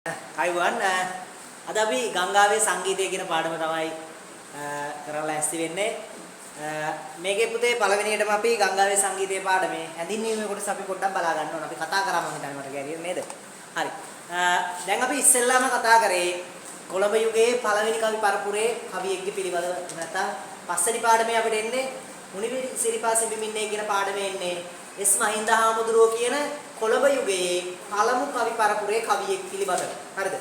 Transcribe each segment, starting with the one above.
Ivan අද අපි ගංගාවේ සංගීතය කියන පාඩම තමයි කරලා ඇස්ති වෙන්නේ. මේකේ පුතේ පළවෙනියටම අපි ගංගාවේ සංගීතයේ පාඩමේ හැඳින්වීමේ කොටස අපි පොඩ්ඩක් බලා ගන්න ඕන. අපි කතා කරා මම හිතන්නේ මට ගැරියෙ නේද? හරි. දැන් අපි ඉස්සෙල්ලාම කතා කරේ කොළඹ යුගයේ පළවෙනි කවි පරපුරේ කවියෙක්ගේ පිළිබඳව නැත්නම් පස්වෙනි පාඩමේ අපිට එන්නේ මුනිවි සිරිපා සිඹිමින්නේ කියන පාඩමේ එන්නේ එස් මහින්ද හාමුදුරුවෝ කියන කොළඹ යුගයේ පළමු කවි පරපුරේ කවියෙක් පිළිබඳව. හරිද?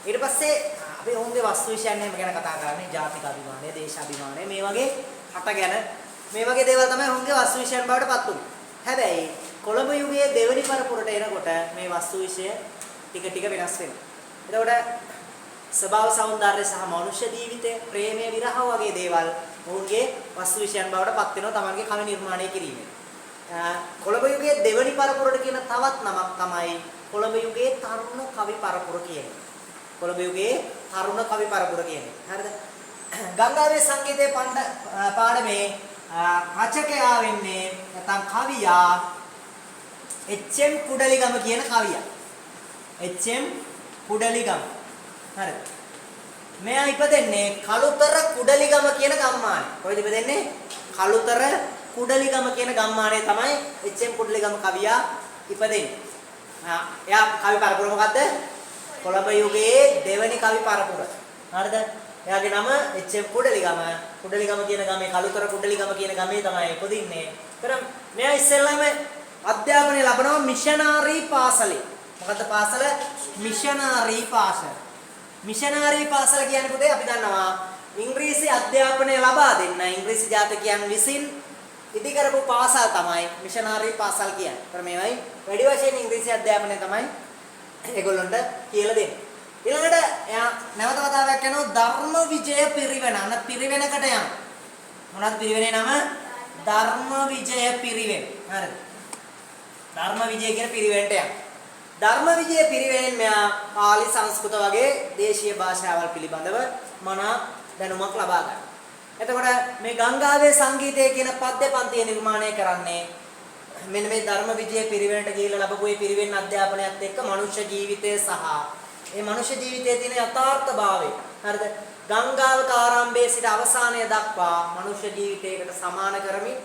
ඊට පස්සේ අපි ඔවුන්ගේ වස්තු විශ්යන් එහෙම ගැන කතා කරන්නේ ජාතික අභිමානය, දේශ අභිමානය මේ වගේ හට ගැන මේ වගේ දේවල් තමයි ඔවුන්ගේ වස්තු විශ්යන් බවට පත් වුනේ. හැබැයි කොළඹ යුගයේ දෙවෙනි පරපුරට එනකොට මේ වස්තු විශ්ය ටික ටික වෙනස් වෙනවා. එතකොට ස්වභාව සෞන්දර්ය සහ මනුෂ්‍ය ජීවිතය, ප්‍රේමය, විරහ වගේ දේවල් ඔවුන්ගේ වස්තු විශ්යන් බවට පත් වෙනවා තමන්ගේ කවි නිර්මාණය කිරීමෙන්. කොළඹ යුගයේ දෙවනි පරපුරට කියන තවත් නමක් තමයි කොළඹ යුගයේ තරුණ කවි පරපුර කියන්නේ. කොළඹ යුගයේ තරුණ කවි පරපුර කියන්නේ. හරිද? ගංගාවේ සංගීතයේ පාඩමේ රචකයා වෙන්නේ නැත්නම් කවියා එච්.එම්. කුඩලිගම කියන කවියා. එච්.එම්. කුඩලිගම. හරිද? මෙයා ඉපදෙන්නේ කළුතර කුඩලිගම කියන ගම්මානේ. කොහෙද ඉපදෙන්නේ? කළුතර කුඩලිගම කියන ගම්මානයේ තමයි එච්.එම්. කුඩලිගම කවියා ඉපදෙන්නේ. එයා කවි පරපුර මොකද්ද? කොළඹ යුගයේ දෙවැනි කවි පරපුර. හරිද? එයාගේ නම එච්.එම්. කුඩලිගම. කුඩලිගම කියන ගමේ කළුතර කුඩලිගම කියන ගමේ තමයි ඉපදින්නේ. ඒතරම් මෙයා ඉස්සෙල්ලාම අධ්‍යාපනය ලබනවා මිෂනාරි පාසලේ. මොකද්ද පාසල? මිෂනාරි පාසල. මිෂනාරි පාසල කියන්නේ පුතේ අපි දන්නවා ඉංග්‍රීසි අධ්‍යාපනය ලබා දෙන්න ඉංග්‍රීසි ජාතකයන් විසින් ඉදි කරපු පාසල් තමයි මිෂනාරි පාසල් කියන්නේ. ඒතර මේවයි වැඩි වශයෙන් ඉංග්‍රීසි අධ්‍යාපනය තමයි ඒගොල්ලොන්ට කියලා දෙන්නේ. ඊළඟට එයා නැවත වතාවක් යනවා ධර්ම විජය පිරිවෙන. අන්න පිරිවෙනකට යනවා. මොනවද පිරිවෙනේ නම? ධර්ම විජය පිරිවෙන. හරිද? ධර්ම විජය කියන පිරිවෙනට යනවා. ධර්ම විජය පිරිවෙනෙන් මෙයා පාලි සංස්කෘත වගේ දේශීය භාෂාවල් පිළිබඳව මනා දැනුමක් ලබා ගන්නවා. එතකොට මේ ගංගාවේ සංගීතය කියන පද්‍ය පන්තිය නිර්මාණය කරන්නේ මෙන්න මේ ධර්ම විජය පිරිවෙනට ගිහිල්ලා ලැබපු ඒ පිරිවෙන් අධ්‍යාපනයත් එක්ක මනුෂ්‍ය ජීවිතය සහ ඒ මනුෂ්‍ය ජීවිතයේ තියෙන යථාර්ථභාවය. හරිද? ගංගාවක ආරම්භයේ සිට අවසානය දක්වා මනුෂ්‍ය ජීවිතයකට සමාන කරමින්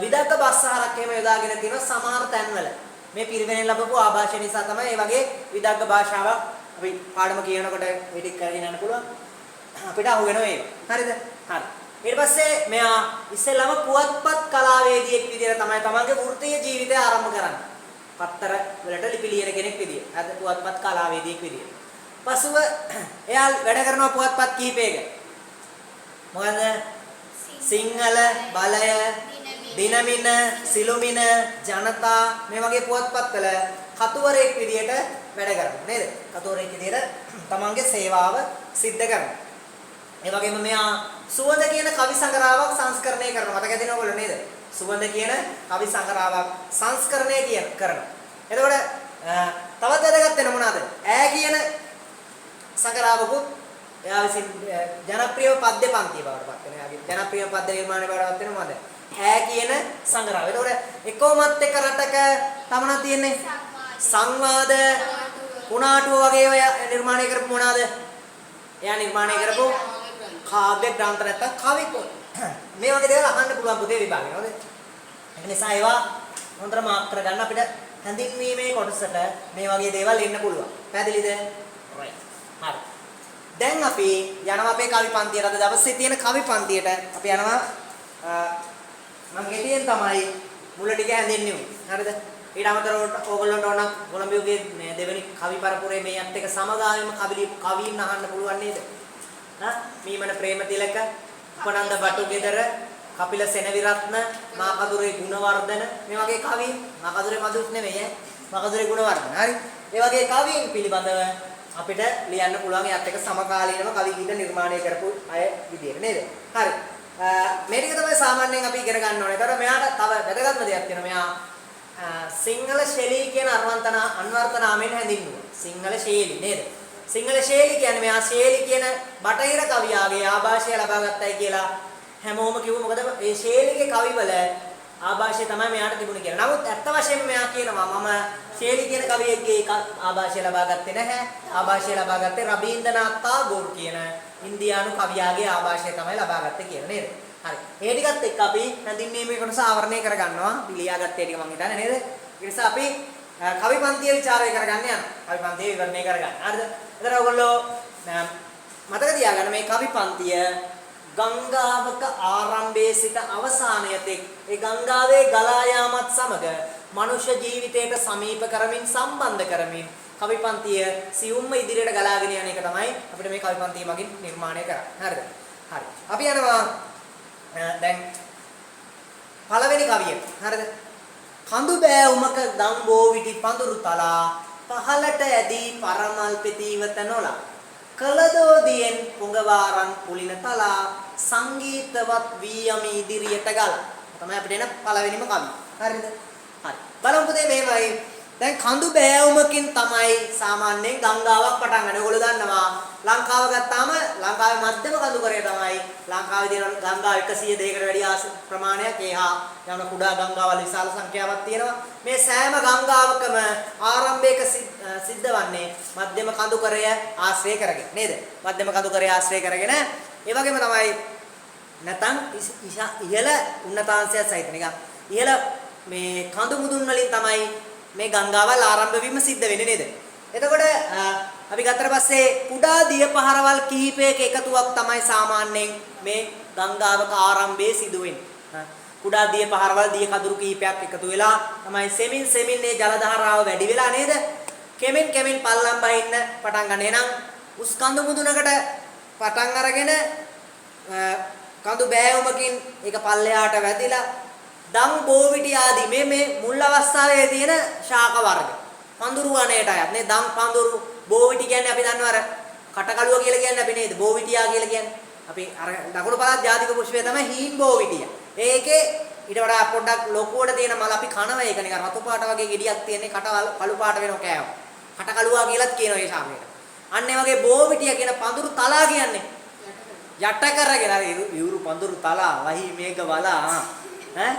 විදග්ග බස්සහරක් එහෙම යොදාගෙන තියෙන සමහර තැන්වල මේ පිරිවෙනෙන් ලැබපු ආభాෂය නිසා තමයි මේ වගේ විදග්ග භාෂාවක් අපි පාඩම කියනකොට වෙඩික් කරගෙන යන්න පුළුවන්. අපිට අහු වෙනවා ඒක. හරිද? හරි. ඊට පස්සේ මෙයා ඉස්සෙල්ලාම පුවත්පත් කලාවේදියෙක් විදිහට තමයි තමන්ගේ වෘත්තීය ජීවිතය ආරම්භ කරන්නේ. පත්තර වලට ලිපි ලියන කෙනෙක් විදියට. අද පුවත්පත් කලාවේදියෙක් විදියට. පසුව එයා වැඩ කරනවා පුවත්පත් කිහිපයක. මොකද? සිංහල, බලය, දිනමින, සිළුමින, ජනතා මේ වගේ පුවත්පත්වල කතුවරයෙක් විදියට වැඩ කරනවා නේද? කතුවරයෙක් විදියට තමන්ගේ සේවාව සිද්ධ කරනවා. ඒ වගේම මෙයා සුවඳ කියන කවි සංග්‍රහාවක් සංස්කරණය කරනවා. මතක ඇතිනේ ඔයගොල්ලෝ නේද? සුවඳ කියන කවි සංග්‍රහාවක් සංස්කරණය කරනවා. එතකොට තවත් වැදගත් වෙන මොනවාද? ඈ කියන සංග්‍රහාවකුත් එයා විසින් ජනප්‍රිය පද්‍ය පන්තිය බවට පත් වෙනවා. එයාගේ ජනප්‍රිය පද්‍ය නිර්මාණය බවට පත් වෙනවා මොකද? ඈ කියන සංග්‍රහය. එතකොට එකෝමත් එක රටක තමන තියෙන්නේ සංවාද කුණාටුව වගේ ඔය නිර්මාණය කරපු මොනවාද? එයා නිර්මාණය කරපු කාව්‍ය ග්‍රන්ථ නැත්තම් කවි පොත්. මේ වගේ දේවල් අහන්න පුළුවන් පුතේ විභාගේ නේද? ඒ නිසා ඒවා හොඳට මාක් කරගන්න අපිට හැඳින්වීමේ කොටසට මේ වගේ දේවල් එන්න පුළුවන්. පැහැදිලිද? right. හරි. දැන් අපි යනවා අපේ කවි පන්තියට. අද දවසේ තියෙන කවි පන්තියට අපි යනවා මම ගෙඩියෙන් තමයි මුල ටික හැඳින්වුවේ. හරිද? ඊට අමතරව ඕගොල්ලන්ට ඕන කොළඹ යුගයේ මේ දෙවෙනි කවි පරපුරේ මේත් එක්ක සමගාමීව කවීන් අහන්න පුළුවන් නේද? මීමන ප්‍රේමතිලක, උපනන්ද බටුගෙදර, කපිල සෙනවිරත්න, මාකදුරේ ගුණවර්ධන මේ වගේ කවීන්. මාකදුරේ මදුත් නෙමෙයි ඈ. මාකදුරේ ගුණවර්ධන. හරි. ඒ වගේ කවීන් පිළිබඳව අපිට ලියන්න පුළුවන් ඒත් එක්ක සමකාලීනව කවි ගීත නිර්මාණය කරපු අය විදියට නේද? හරි. මේ ටික තමයි සාමාන්‍යයෙන් අපි ඉගෙන ගන්න ඕනේ. ඒතර මෙයාට තව වැදගත්ම දෙයක් තියෙනවා. මෙයා සිංහල ශෛලී කියන අන්වර්ථ නාමයෙන් හැඳින්වුවා. සිංහල ශෛලී නේද? සිංහල ශෛලී කියන්නේ මෙයා ශෛලී කියන බටහිර කවියාගේ ආభాෂය ලබා ගත්තයි කියලා හැමෝම කිව්ව. මොකද මේ ශෛලීගේ කවිවල ආభాෂය තමයි මෙයාට තිබුණේ කියලා. නමුත් ඇත්ත වශයෙන්ම මෙයා කියනවා මම ශේලි කියන කවියෙක්ගේ ආభాෂය ලබා ගත්තේ නැහැ. ආభాෂය ලබා ගත්තේ රබීන්ද්‍රනාත් tagore කියන ඉන්දියානු කවියාගේ ආభాෂය තමයි ලබා ගත්තේ කියලා නේද? හරි. ඒ ටිකත් එක්ක අපි හැඳින්වීමේ කොටස ආවරණය කරගන්නවා. පිළියාගත්තේ ටික මම හිතන්නේ නේද? ඒ නිසා අපි කවි පන්තිය ਵਿਚාරය කරගන්න යනවා. කවි පන්තිය විවරණය කරගන්න. හරිද? එතන ඔයගොල්ලෝ මතක තියාගන්න මේ කවි පන්තිය ගංගාවක ආරම්භයේ සිට අවසානය තෙක් ඒ ගංගාවේ ගලා යාමත් සමග මනුෂ්‍ය ජීවිතයට සමීප කරමින් සම්බන්ධ කරමින් කවි පන්තිය සියුම්ම ඉදිරියට ගලාගෙන යන එක තමයි අපිට මේ කවි පන්තිය මගින් නිර්මාණය කරන්නේ. හරිද? හරි. අපි යනවා දැන් පළවෙනි කවිය. හරිද? කඳු බෑවුමක දම්බෝ විටි පඳුරු තලා පහලට ඇදී පරමල් පෙතීවත නොලා කලදෝදියෙන් පුඟවාරන් පුලින තලා සංගීතවත් වී යමි ඉදිරියට ගල. තමයි අපිට එන පළවෙනිම කවිය. හරිද? හරි. බලමු පුතේ මෙහෙමයි. දැන් කඳු බෑවුමකින් තමයි සාමාන්‍යයෙන් ගංගාවක් පටන් ගන්න. ඔයගොල්ලෝ දන්නවා ලංකාව ගත්තාම ලංකාවේ මධ්‍යම කඳුකරය තමයි ලංකාවේ තියෙන ගංගා 102කට වැඩි ප්‍රමාණයක් එහා යන කුඩා ගංගාවල් විශාල සංඛ්‍යාවක් තියෙනවා. මේ සෑම ගංගාවකම ආරම්භයක සිද්ධ වන්නේ මධ්‍යම කඳුකරය ආශ්‍රය කරගෙන නේද? මධ්‍යම කඳුකරය ආශ්‍රය කරගෙන ඒ වගේම තමයි නැතනම් ඉහළ උන්නතාංශය සහිත නිකන් ඉහළ මේ කඳු මුදුන් වලින් තමයි මේ ගංගාවල් ආරම්භ වීම සිද්ධ වෙන්නේ නේද? එතකොට අපි ගත්තට පස්සේ කුඩා දිය පහරවල් කිහිපයක එකතුවක් තමයි සාමාන්‍යයෙන් මේ ගංගාවක ආරම්භයේ සිදු වෙන්නේ. කුඩා දිය පහරවල් දිය කඳුරු කිහිපයක් එකතු වෙලා තමයි සෙමින් මේ ජල ධාරාව වැඩි වෙලා නේද? කෙමෙන් පල්ලම් බහින්න පටන් ගන්න. එහෙනම් උස් කඳු මුදුනකට පටන් අරගෙන කඳු බෑවුමකින් ඒක පල්ලෙහාට වැදිලා දම් බෝවිටි ආදී මේ මුල් අවස්ථාවේ තියෙන ශාක වර්ග පඳුරු වනයේට අයත් නේ. දම් පඳුරු බෝවිටි කියන්නේ අපි දන්නවා අර කටකලුව කියලා කියන්නේ අපි නේද? බෝවිටියා කියලා කියන්නේ. අපි අර දකුණු පළාත් ජාතික පුෂ්පය තමයි හීන් බෝවිටිය. ඒකේ ඊට වඩා පොඩ්ඩක් ලොකුවට තියෙන මල අපි කනවා ඒක නිකන් රතු පාට වගේ ගෙඩියක් තියෙන්නේ කට කළු පාට වෙනව කෑව. කටකලුවා කියලාත් කියනවා ඒ ශාකයට. අන්න ඒ වගේ බෝවිටිය කියන පඳුරු තලා කියන්නේ යට කරගෙන අර යුරු පඳුරු තලා වහි මේක වලා ඈ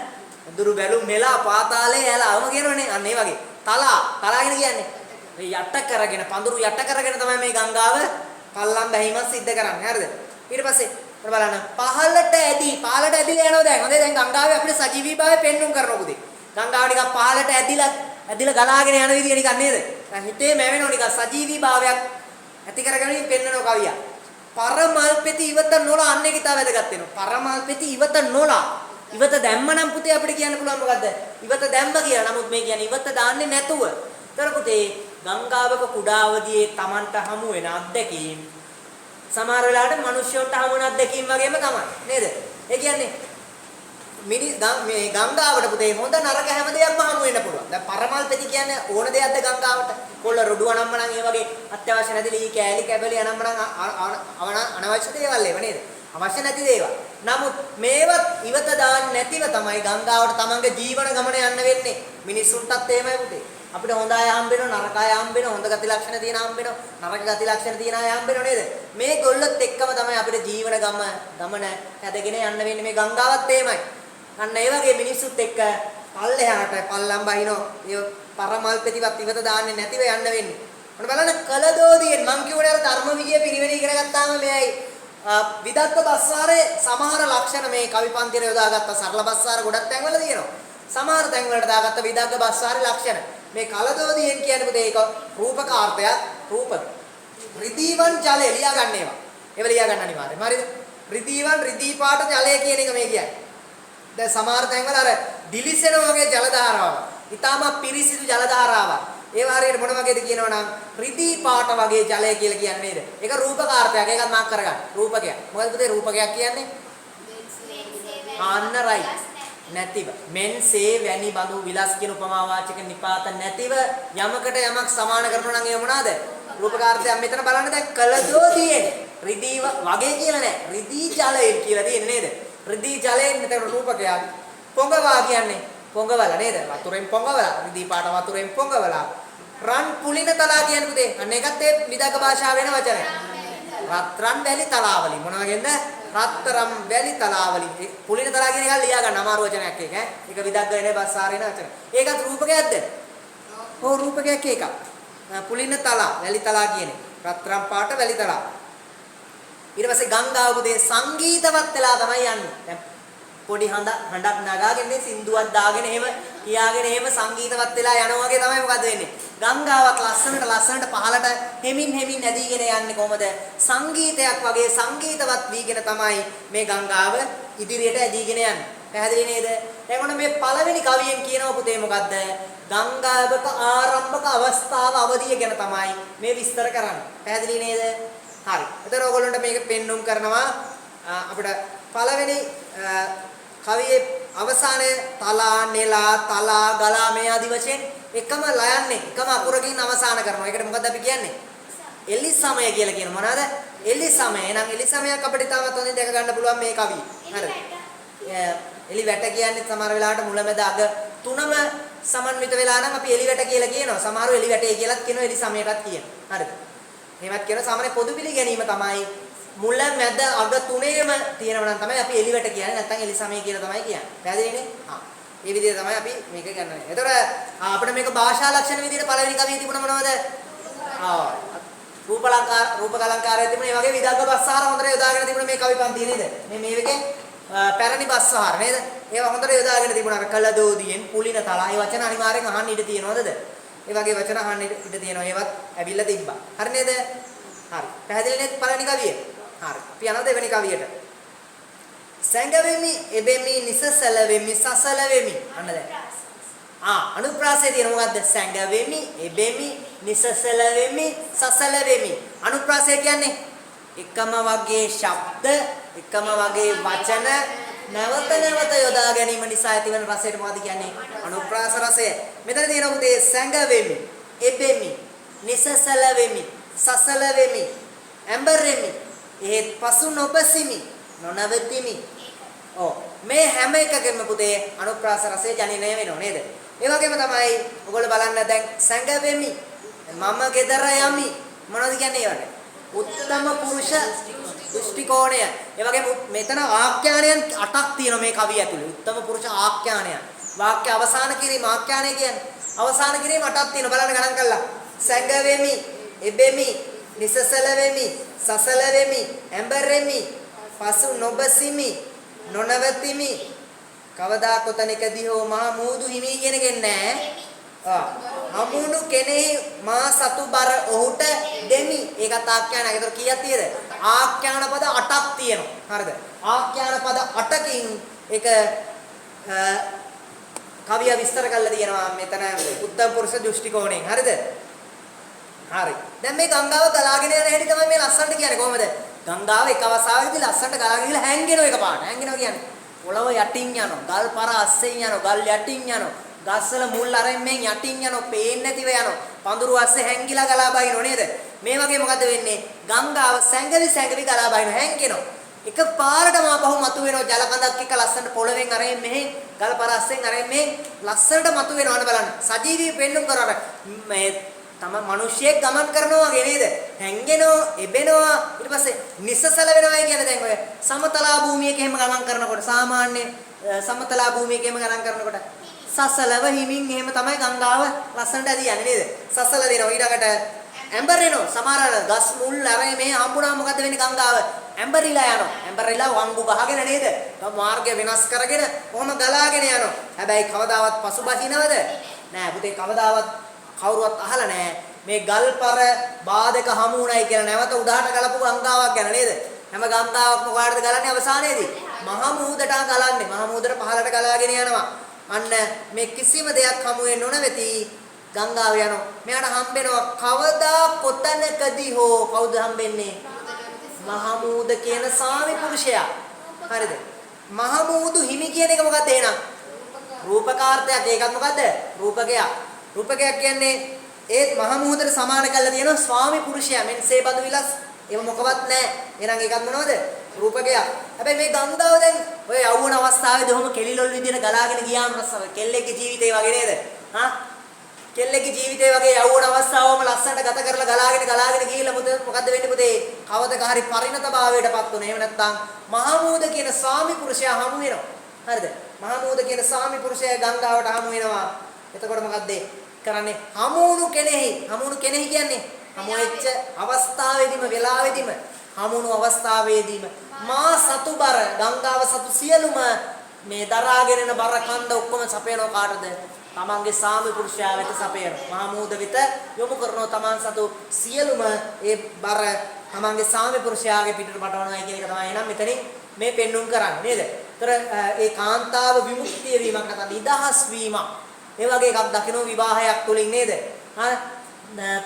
දුරු බැලු මෙලා පාතාලේ ඇලාවම කියනවනේ. අන්න ඒ වගේ තලාගෙන කියන්නේ මේ යට කරගෙන පඳුරු යට කරගෙන තමයි මේ ගංගාව පල්ලම් බැහිමක් සිද්ධ කරන්නේ. හරිද? ඊට පස්සේ බලන්න පහළට පාලට ඇදිලා යනවා දැන්. හොඳේ දැන් ගංගාවේ අපිට සජීවීභාවය පෙන්වුම් කරනවා පුතේ. ගංගාව නිකන් පහළට ඇදිලා ගලාගෙන යන විදිය නිකන් නේද? හිතේ මැවෙනවා නිකන් සජීවීභාවයක් ඇති කරගෙන පෙන්වන කවිය. පරමල්පෙති ඉවත නොලා අන්න ඒක ඉතාල වැදගත් වෙනවා. පරමල්පෙති ඉවත නොලා ඉවත දැම්ම නම් පුතේ අපිට කියන්න පුළුවන් මොකද්ද? ඉවත දැම්ම කියලා. නමුත් මේ කියන්නේ ඉවත දාන්නේ නැතුව. ඒතර පුතේ ගංගාවක කුඩා අවදියේ Tamanට හමු වෙන අත්දැකීම් සමහර වෙලාවට මිනිස්සුන්ට හමු වෙන අත්දැකීම් වගේම තමයි. නේද? ඒ කියන්නේ මේ ගංගාවට පුතේ හොඳ නරක හැම දෙයක්ම හමු වෙන්න පුළුවන්. දැන් පරමල්පෙති කියන්නේ ඕන දෙයක්ද ගංගාවට? කොල්ල රොඩු අනම්ම නම් ඒ වගේ අත්‍යවශ්‍ය නැති ලී කෑලි කැබලි අනම්ම නම් අනවශ්‍ය දේවල් ඒව නේද? අවශ්‍ය නැති දේවල්. නමුත් මේවත් ඉවත දාන්න නැතිව තමයි ගංගාවට තමන්ගේ ජීවන ගමන යන්න වෙන්නේ. මිනිස්සුන්ටත් එහෙමයි පුතේ. අපිට හොඳ අය හම්බ වෙනවා, නරක අය හම්බ වෙනවා, හොඳ ගති ලක්ෂණ තියෙන හම්බ වෙනවා, නරක ගති ලක්ෂණ තියෙන අය හම්බ වෙනවා නේද? මේ ගොල්ලොත් එක්කම තමයි අපිට ජීවන ගමන හැදගෙන යන්න වෙන්නේ. මේ ගංගාවත් එහෙමයි. අන්න ඒ වගේ මිනිස්සුත් එක්ක පල්ලෙහාට පල්ලම් බහිනෝ ඒ පරමල්පෙතිවත් ඉවත දාන්නේ නැතිව යන්න වෙන්නේ. මොන බලන්න කලදෝදියෙන් මං කියුණේ අර ධර්ම විජය පිරිවෙණී කරගත්තාම මෙයයි විදග්ග බස්සාරේ සමහර ලක්ෂණ මේ කවි පන්තියේ යොදාගත්ත සරල බස්සාර ගොඩක් තැන්වල තියෙනවා. සමහර තැන්වලට දාගත්ත විදග්ග බස්සාරේ ලක්ෂණ. මේ කලදෝදියෙන් කියන්නේ පුතේ ඒක රූපකාර්ථයක් රූපක. රිදීවන් ජලය ලියා ගන්න ඒවා. ඒව ලියා ගන්න අනිවාර්යයෙන්. හරිද? රිදීවන් රිදී පාට ජලය කියන එක මේ කියන්නේ. දැන් සමහර තැන්වල අර දිලිසෙන වගේ ජල ධාරාවක්. ඊටම පිරිසිදු ජල ධාරාවක්. ඒ වාරයේ මොන වගේද කියනවනම් රිදී පාට වගේ ජලය කියලා කියන්නේ නේද? ඒක රූපකාර්ථයක්. ඒකත් මාක් කරගන්න. රූපකයක්. මොකද පුතේ රූපකයක් කියන්නේ? ආන්න රයි. නැතිව. මෙන්සේ වැනි බඳු විලාස කියන උපමා වාචක නිපාත නැතිව යමකට යමක් සමාන කරනවා නම් ඒ මොනවාද? රූපකාර්ථයක්. මෙතන බලන්න දැන් කලදෝදියෙන් රිදී වගේ කියලා නෑ. රිදී ජලය කියලා තියෙන්නේ නේද? රිදී ජලයෙන් මෙතන රූපකයක්. පොඟවා කියන්නේ පොඟවල නේද? වතුරෙන් පොඟවලා. රිදී පාට වතුරෙන් පොඟවලා. රන් පුලින තලා කියන්නේ පුතේ. අන්න ඒකත් ඒ විදග්ග භාෂාව වෙන වචනයක්. රත්රන් වැලි තලාවලින් මොන වගේද? රත්තරම් වැලි තලාවලින් පුලින තලා කියන එක ලියා ගන්න අමාරු වචනයක් ඒක ඈ. ඒක විදග්ගනේ බස්සාරින වචන. ඒකත් රූපකයක්ද? ඔව් රූපකයක් එකක්. පුලින තලා වැලි තලා කියන්නේ. රත්තරම් පාට වැලි තලා. ඊට පස්සේ ගංගාව පුතේ සංගීතවත් වෙලා තමයි යන්නේ. දැන් පොඩි හඬක් නගාගෙන සින්දුවක් දාගෙන එහෙම කියාගෙන එහෙම සංගීතවත් වෙලා යනවා වගේ තමයි මොකද වෙන්නේ. ගංගාවත් ලස්සනට පහළට හෙමින් නැදීගෙන යන්නේ කොහමද? සංගීතයක් වගේ සංගීතවත් වීගෙන තමයි මේ ගංගාව ඉදිරියට ඇදීගෙන යන්නේ. පැහැදිලි නේද? දැන් ඔන්න මේ පළවෙනි කවියෙන් කියනවා පුතේ මොකද්ද? ගංගාවක ආරම්භක අවස්ථාව අවධිය ගැන තමයි මේ විස්තර කරන්නේ. පැහැදිලි නේද? හරි. එතකොට ඔයගොල්ලන්ට මේක පෙන්눔 කරනවා අපිට පළවෙනි කවියේ අවසානයේ තලා නෙලා තලා ගලා මේ ආදි වශයෙන් එකම ලයන්නේ එකම අකුරකින් අවසාන කරනවා. ඒකට මොකද්ද අපි කියන්නේ? එලි සමය කියලා කියන මොනවාද? එලි සමය. එහෙනම් එලි සමයක් අපිට තාමත් හොඳින් දැක ගන්න පුළුවන් මේ කවිය. හරිද? එලි වැට කියන්නේ සමහර වෙලාවට මුලමෙද අග තුනම සමන්විත වෙලා නම් අපි එලි වැට කියලා කියනවා. සමහරව එලි වැටේ කියලාත් කියනවා එලි සමයටත් කියනවා. හරිද? එහෙමත් කියන සාමාන්‍ය පොදු පිළිගැනීම තමයි මුල මැද අග තුනේම තියෙනවා නම් තමයි අපි එලිවට කියන්නේ නැත්නම් එලි සමය කියලා තමයි කියන්නේ. පැහැදිලිනේ? හා. මේ විදිහට තමයි අපි මේක ගන්නනේ. එතකොට අපිට මේක භාෂා ලක්ෂණ විදිහට පළවෙනි කවියේ තිබුණ මොනවද? රූපකලංකාරයේ තිබුණ මේ වගේ විදග්ග බස්සාර හොඳට යොදාගෙන තිබුණ මේ කවි පන්තිය නේද? මේකේ පැරණි බස්සාර නේද? ඒවා හොඳට යොදාගෙන තිබුණා. අර කළදෝදියෙන් පුලින තලා. මේ වචන අනිවාර්යෙන් අහන්න ඉඩ තියෙනවද? ඒ වගේ වචන අහන්න ඉඩ තියෙනවා. ඒවත් ඇවිල්ලා තිබ්බා. හරි නේද? හරි. පැහැදිලි නේද පළවෙනි කවිය? හරි. අපි යනවා දෙවෙනි කවියට. සැඟවෙමි, එබෙමි, නිසසල වෙමි, සසල වෙමි. අන්න දැන්. අනුප්‍රාසයේ තියෙන මොකද්ද? සැඟවෙමි, එබෙමි, නිසසල වෙමි, සසල වෙමි. අනුප්‍රාසය කියන්නේ එකම වගේ ශබ්ද, එකම වගේ වචන නැවත යොදා ගැනීම නිසා ඇතිවන රසයට මොකද කියන්නේ? අනුප්‍රාස රසය. මෙතන තියෙන උදේ සැඟවෙමි, එබෙමි, නිසසල වෙමි, සසල වෙමි, ඇඹරෙමි, එහෙත් පසු නොබසිමි, නොනවතිමි. මේ හැම එකකෙම පුතේ අනුප්‍රාස රසය ජනනය වෙනව නේද? ඒ වගේම තමයි ඔයගොල්ලෝ බලන්න දැන් සැඟවෙමි, මම ගෙදර යමි. මොනවද කියන්නේ ඒවට? උත්තම පුරුෂ දෘෂ්ටි කෝණය. ඒ වගේම මෙතන ආඛ්‍යානයන් 8ක් තියෙනවා මේ කවිය ඇතුලේ. උත්තම පුරුෂ ආඛ්‍යානයන්. වාක්‍ය අවසාන කිරීම ආඛ්‍යානය කියන්නේ. අවසාන කිරීම 8ක් තියෙනවා. බලන්න ගණන් කළා. සැඟවෙමි, එබෙමි, නිසසල වෙමි, සසල වෙමි, ඇඹරෙමි, පසු නොබසිමි, නොනවතිමි. කවදා කොතනකදී හෝ මහා මූදු හිමි කියන කෙනෙක් නැහැ. හමුණු කෙනෙහි මා සතු බර ඔහුට දෙමි. ඒකත් ආඛ්‍යානයක්. ඒතර කීයක් තියෙද? ආඛ්‍යාන පද 8ක් තියෙනවා. හරිද? ආඛ්‍යාන පද 8කින් ඒක කවිය විස්තර කරලා තියෙනවා මෙතන උත්තම පුරුෂ දෘෂ්ටි කෝණයෙන්. හරිද? හරි. දැන් මේ ගංගාව ගලාගෙන යන හැටි තමයි මේ ලස්සනට කියන්නේ කොහමද? ගංගාව එක අවස්ථාවකදී ලස්සනට ගලාගෙන ගිහලා හැංගෙනවා එකපාරට. හැංගෙනවා කියන්නේ පොළව යටින් යනවා, ගල් පර අස්සෙන් යනවා, ගල් යටින් යනවා, ගස්වල මුල් අරෙන් මෙන් යටින් යනවා, පේන්නේ නැතිව යනවා. පඳුරු අස්සේ හැංගිලා ගලා බහිනව නේද? මේ වගේ මොකද වෙන්නේ? ගංගාව සැඟවි ගලා බහිනව හැංගෙනවා. එක පාරටම ආපහු මතුවෙනවා ජල කඳක් එක්ක ලස්සනට පොළවෙන් අරෙන් මෙහෙන් ගල් පර අස්සෙන් අරෙන් මෙහෙන් ලස්සනට මතුවෙනවා. අන්න බලන්න. සජීවී පෙන්නුම් කරනවා. මේ තම මිනිස්සෙක් ගමන් කරනවා වගේ නේද? හැංගෙනවා, එබෙනවා, ඊට පස්සේ නිසසල වෙනවා කියන්නේ දැන් ඔය සමතලා භූමියක එහෙම ගමන් කරනකොට සාමාන්‍ය සමතලා භූමියක එහෙම ගමන් කරනකොට සසලව හිමින් එහෙම තමයි ගංගාව ලස්සනට ඇදී යන්නේ නේද? සසල වෙනවා ඊළඟට ඇඹරෙනවා. සමහර ගස් මුල් අරගෙන මේ හම්බුණා මොකද වෙන්නේ? ගංගාව ඇඹරිලා යනවා. ඇඹරිලා වංගු ගහගෙන නේද? මාර්ගය වෙනස් කරගෙන කොහොම ගලාගෙන යනවා. හැබැයි කවදාවත් පසුබසිනවද? නෑ පුතේ කවදාවත් කවුරුවත් අහලා නැහැ මේ ගල්පර බාධක හමු වුණයි කියලා නැවත උඩහට ගලපු ගංගාවක් ගැන නේද? හැම ගංගාවක්ම කොහාටද ගලන්නේ අවසානයේදී? මහ මුහුදට ගලන්නේ. මහ මුහුදට පහළට ගලාගෙන යනවා. අන්න මේ කිසිම දෙයක් හමු වෙන්නේ නොනවති ගංගාව යනවා. මෙයාට හම්බෙනවා කවදා කොතනකදී හෝ කවුද හම්බෙන්නේ? මහ මුහුද කියන සාමි පුරුෂයා. හරිද? මහ මුහුදු හිමි කියන එක මොකක්ද එහෙනම්? රූපකාර්ථයක්. ඒකත් මොකද්ද? රූපකයක්. රූපකයක් කියන්නේ ඒත් මහ මුහුදට සමාන කරලා තියෙනවා ස්වාමි පුරුෂයා. මෙන්න සේබඳු විලස් ඒව මොකවත් නැහැ. එහෙනම් ඒකත් මොනවද? රූපකයක්. හැබැයි මේ ගංගාව දැන් ඔය යවුණ අවස්ථාවේදී ඔහොම කෙලිලොල් විදියට ගලාගෙන ගියාම කෙල්ලෙක්ගේ ජීවිතේ වගේ නේද? හා? කෙල්ලෙක්ගේ ජීවිතේ වගේ යවුණ අවස්ථාවම ලස්සනට ගත කරලා ගලාගෙන ගිහිල්ලා මොකද වෙන්නේ පුතේ? කවදක හරි පරිණත භාවයටපත් වුණා. එහෙම නැත්නම් මහමූද කියන ස්වාමි පුරුෂයා හමු වෙනවා. හරිද? මහමූද කියන ස්වාමි පුරුෂයා ගංගාවට හමු වෙනවා. එතකොට මොකද්ද කරන්නේ? හමුණු කෙනෙහි කියන්නේ හමු වෙච්ච අවස්ථාවේදීම වෙලාවේදීම හමුණු අවස්ථාවේදීම මා සතුබර ගංගාව සතු සියලුම මේ දරාගෙන යන බර කන්ද ඔක්කොම සපයනවා කාටද? තමන්ගේ සාමි පුරුෂයා වෙත සපයනවා. මහමූද වෙත යොමු කරනවා තමන් සතු සියලුම ඒ බර තමන්ගේ සාමි පුරුෂයාගේ පිටට පටවනවා කියන එක තමයි එහෙනම් මෙතනින් මේ පෙන්눔 කරන්නේ නේද? ඒතර ඒ කාන්තාව විමුක්තිය වීමක් නැත්නම් නිදහස් වීමක්. ඒ වගේ එකක් දකින්න විවාහයක් තුලින් නේද?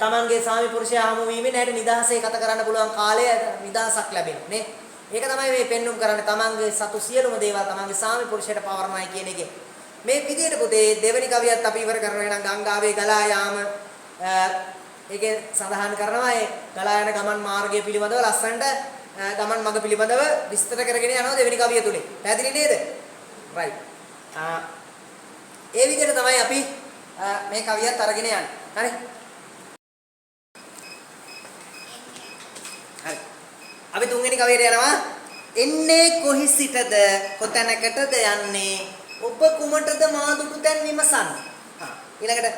තමන්ගේ සාමි පුරුෂයා හමු වීමෙන් ඇයට නිදහසේ ගත කරන්න පුළුවන් කාලය නිදහසක් ලැබෙනවා නේ. ඒක තමයි මේ පෙන්눔 කරන්නේ තමන්ගේ සතු සියලුම දේවල් තමන්ගේ සාමි පුරුෂයට පවරනවායි කියන එකේ. මේ විදිහට පුතේ දෙවෙනි කවියත් අපි ඉවර කරනවා. එහෙනම් ගංගාවේ ගලා යාම ඒකේ සඳහන් කරනවා ඒ ගලා යන ගමන් මාර්ගය පිළිබඳව ලස්සනට ගමන් මඟ පිළිබඳව විස්තර කරගෙන යනවා දෙවෙනි කවිය තුලින්. පැහැදිලි නේද? right. ඒ විදිහට තමයි අපි මේ කවියත් අරගෙන යන්නේ. හරි. හරි. අපි තුන්වෙනි කවියට යනවා. එන්නේ කොහි සිටද කොතැනකටද යන්නේ ඔබ කුමටද මා දුටු තැන් විමසන්න. ඊළඟට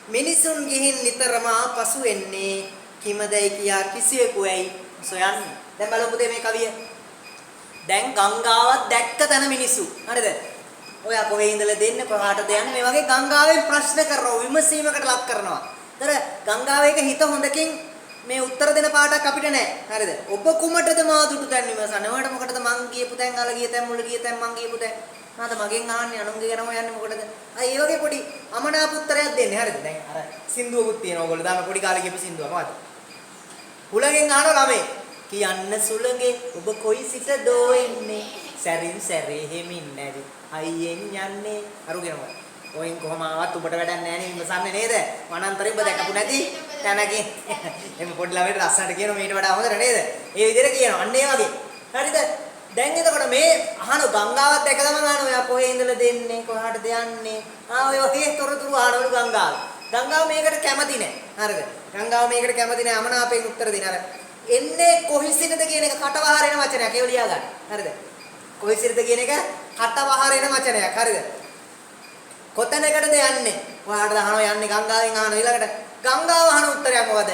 මිනිසුන් ගිහින් නිතරම ආපසු එන්නේ කිමදයි කියා කිසිවෙකු ඇයි සොයන්නේ. දැන් බලමු පුතේ මේ කවිය. දැන් ගංගාවක් දැක්ක තැන මිනිසු. හරිද? ඔයා කොහේ ඉඳලා දෙන්නේ කොහාටද යන්නේ මේ වගේ ගංගාවෙන් ප්‍රශ්න කරනවා විමසීමකට ලක් කරනවා. ඒතර ගංගාවේ එක හිත හොඳකින් මේ උත්තර දෙන පාඩක් අපිට නැහැ. හරිද? ඔබ කුමටද මා දුටු තැන් විමසන්නේ. ඔයාලට මොකටද මං ගියපු තැන් අල ගිය තැන් මුල ගිය තැන් මං ගියපු තැන්. මාත මගෙන් අහන්නේ අනුන්ගේ ගැනම යන්නේ මොකටද? අය ඒ වගේ පොඩි අමනාප උත්තරයක් දෙන්නේ. හරිද? දැන් අර සින්දුවකුත් තියෙනවා. ඕගොල්ලෝ දාන පොඩි කාලේ කියපු සින්දුව මොකද්ද? හුලගෙන් අහනවා ළමේ. කියන්න සුළඟේ ඔබ කොයි සිටදෝ එන්නේ? සැරින් සැරේ හිමින් නැරි. අයියෙන් යන්නේ. අරුගෙනවා. ඔයින් කොහම ආවත් ඔබට වැඩක් නැහැ නේ විමසන්නේ නේද? වනාන්තරේ ඔබ දැකපු නැති තැනකින්. එම්ම පොඩි ළමයට රස්සට කියනවා මීට වඩා හොඳට නේද? ඒ විදිහට කියනවා. අන්න ඒ වගේ. හරිද? දැන් එතකොට මේ අහන ගංගාවත් දැක තමයි අහන ඔයා කොහේ ඉඳලා දෙන්නේ කොහාටද යන්නේ ඔය වගේ තොරතුරු අහනවලු ගංගාව. ගංගාව මේකට කැමති නැහැ. හරිද? ගංගාව මේකට කැමති නැහැ. අමනාපයෙන් උත්තර දෙන. අර එන්නේ කොහිසිටද කියන එක කටවහරෙන වචනයක්. ඒක ලියා ගන්න. හරිද? කොහිසිටද කියන එක කටවහරෙන වචනයක්. හරිද? කොතැනකටද යන්නේ? කොහාටද අහනවා යන්නේ ගංගාවෙන් අහන ඊළඟට ගංගාව අහන උත්තරයක් මොකද?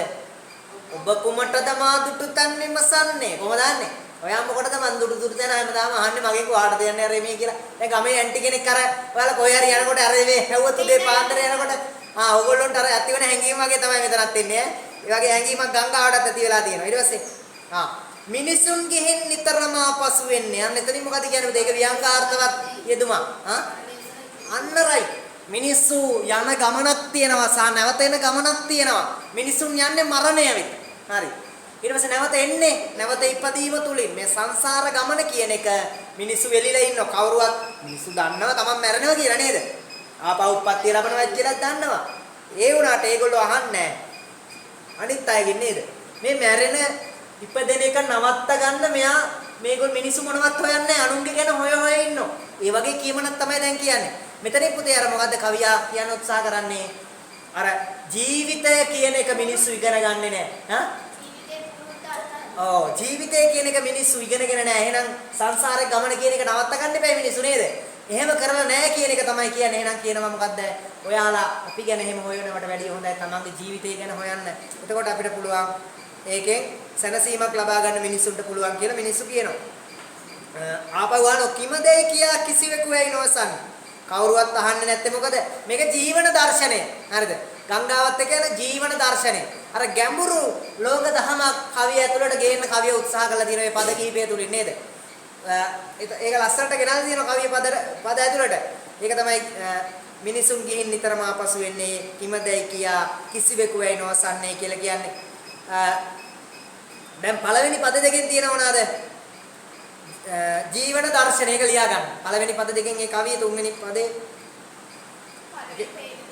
ඔබ කුමටද මා දුටු තැන් විමසන්නේ? කොහොමද දන්නේ? ඔයා මොකටද මන් දුටු තැන හැමදාම අහන්නේ මගෙන් කොහාටද යන්නේ අර මේ කියලා. දැන් ගමේ ඇන්ටි කෙනෙක් අර ඔයාලා කොහේ හරි යනකොට අර මේ හැව්වත් උදේ පාන්දර යනකොට ඕගොල්ලොන්ට අර ඇති වෙන හැඟීම වගේ තමයි මෙතනත් එන්නේ ඈ. ඒ වගේ හැඟීමක් ගංගාවටත් ඇති වෙලා තියෙනවා. ඊට පස්සේ මිනිසුන් ගිහින් නිතරම ආපසු වෙන්නේ. අන්න එතනින් මොකද කියන්නේ? ඒක ව්‍යංගාර්ථවත් යෙදුමක්. අන්න right. මිනිස්සු යන ගමනක් තියෙනවා සහ නැවත එන ගමනක් තියෙනවා. මිනිසුන් යන්නේ මරණය වෙත. හරි. ඊට පස්සේ නැවත එන්නේ නැවත ඉපදීම තුලින් මේ සංසාර ගමන කියන එක මිනිස්සු වෙලිලා ඉන්නවා. කවුරුවත් මිනිස්සු දන්නවා තමන් මැරෙනවා කියලා නේද? ආපහු උප්පත්තිය ලබනවා කියලා දන්නවා. ඒ වුණාට ඒගොල්ලෝ අහන්නේ අනිත් අයගෙන් නේද? මේ මැරෙන ඉපදෙන එක නවත්ත ගන්න මෙයා මේගොල්ලෝ මිනිස්සු මොනවත් හොයන්නේ අනුන්ගේ ගැන හොය ඉන්නවා. ඒ වගේ කියමනක් තමයි දැන් කියන්නේ. මෙතනින් පුතේ අර මොකද්ද කවියා කියන්න උත්සාහ කරන්නේ? අර ජීවිතය කියන එක මිනිස්සු ඉගෙන ගන්නෙ නැහැ. ජීවිතය කියන එක මිනිස්සු ඉගෙනගෙන නැහැ. එහෙනම් සංසාරේ ගමන කියන එක නවත්ත ගන්න එපා මිනිස්සු නේද? එහෙම කරලා නැහැ කියන එක තමයි කියන්නේ. එහෙනම් කියනවා මොකද්ද? ඔයාලා අපි ගැන එහෙම හොයනවට වැඩිය හොඳයි තමන්ගේ ජීවිතය ගැන හොයන්න. එතකොට අපිට පුළුවන් ඒකෙන් සැනසීමක් ලබා ගන්න මිනිස්සුන්ට පුළුවන් කියලා මිනිස්සු කියනවා. ආපහු අහන කිමදේ කියා කිසිවෙකු වෙයි නොසන්. කවුරුවත් අහන්නේ නැත්තේ මොකද? මේක ජීවන දර්ශනය. හරිද? ගංගාවත් එක්ක යන ජීවන දර්ශනය. අර ගැඹුරු ලෝක දහමක් කවිය ඇතුළට ගේන්න කවිය උත්සාහ කළා තියෙන මේ පද කීපය තුලින් නේද? ඒක ලස්සනට ගෙනල්ලා තියෙනවා කවිය පද ඇතුළට. ඒක තමයි මිනිසුන් ගිහින් නිතරම ආපසු වෙන්නේ කිමදයි කියා කිසිවෙකු වෙයි නොසන්නේ කියලා කියන්නේ. දැන් පළවෙනි පද දෙකෙන් තියෙනව නේද? ජීවන දර්ශනයක ලියා ගන්න. පළවෙනි පද දෙකෙන් ඒ කවිය තුන්වෙනි පදේ